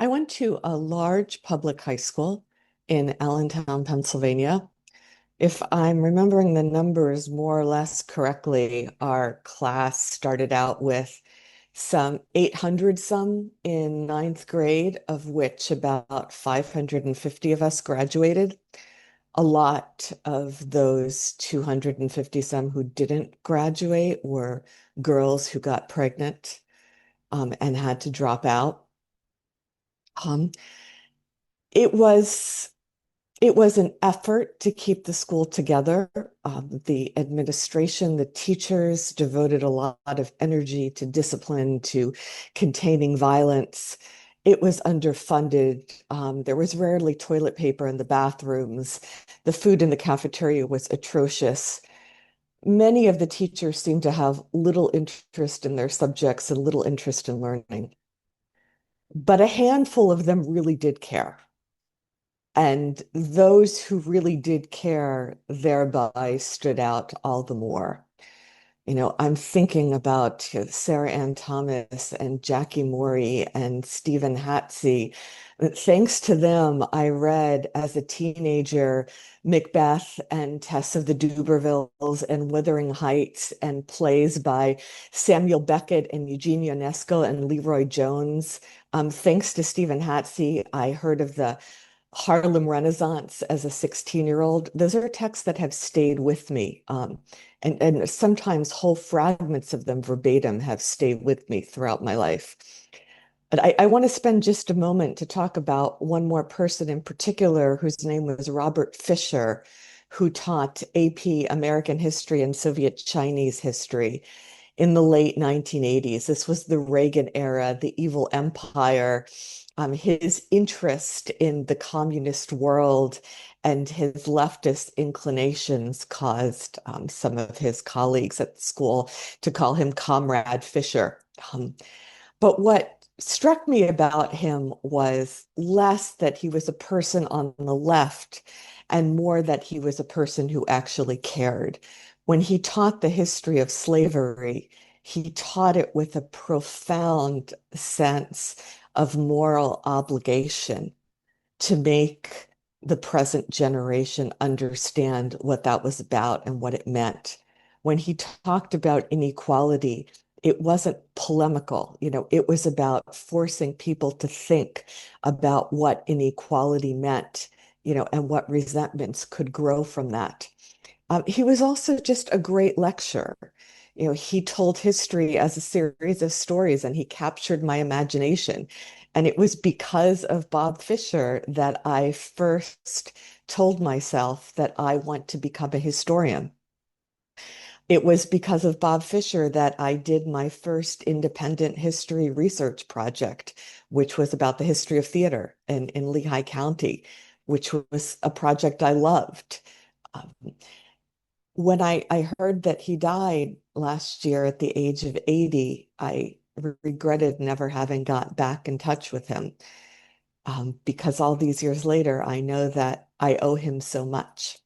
I went to a large public high school in Allentown, Pennsylvania. If I'm remembering the numbers more or less correctly, our class started out with some 800 some in ninth grade, of which about 550 of us graduated. A lot of those 250 some who didn't graduate were girls who got pregnant and had to drop out. Um, it was It was an effort to keep the school together. The administration, the teachers devoted a lot of energy to discipline, to containing violence. It was underfunded. There was rarely toilet paper in the bathrooms. The food in the cafeteria was atrocious. Many of the teachers seemed to have little interest in their subjects and little interest in learning. But a handful of them really did care. And those who really did care thereby stood out all the more. I'm thinking about Sarah Ann Thomas and Jackie Morey and Stephen Hatsey. Thanks to them, I read as a teenager Macbeth and Tess of the Dubervilles and Wuthering Heights and plays by Samuel Beckett and Eugene Ionesco and Leroy Jones. Thanks to Stephen Hatsey, I heard of the Harlem Renaissance as a 16-year-old. Those are texts that have stayed with me. And sometimes whole fragments of them verbatim have stayed with me throughout my life. But I want to spend just a moment to talk about one more person in particular whose name was Robert Fisher, who taught AP American History and Soviet Chinese History in the late 1980s. This was the Reagan era, the evil empire. His interest in the communist world and his leftist inclinations caused some of his colleagues at the school to call him Comrade Fisher. But what struck me about him was less that he was a person on the left and more that he was a person who actually cared. When he taught the history of slavery, he taught it with a profound sense of moral obligation to make the present generation understand what that was about and what it meant. When he talked about inequality, it wasn't polemical, it was about forcing people to think about what inequality meant, and what resentments could grow from that. He was also just a great lecturer. He told history as a series of stories and he captured my imagination. And it was because of Bob Fisher that I first told myself that I want to become a historian. It was because of Bob Fisher that I did my first independent history research project, which was about the history of theater in Lehigh County, which was a project I loved. Um, when I heard that he died last year at the age of 80, I regretted never having got back in touch with him, because all these years later, I know that I owe him so much.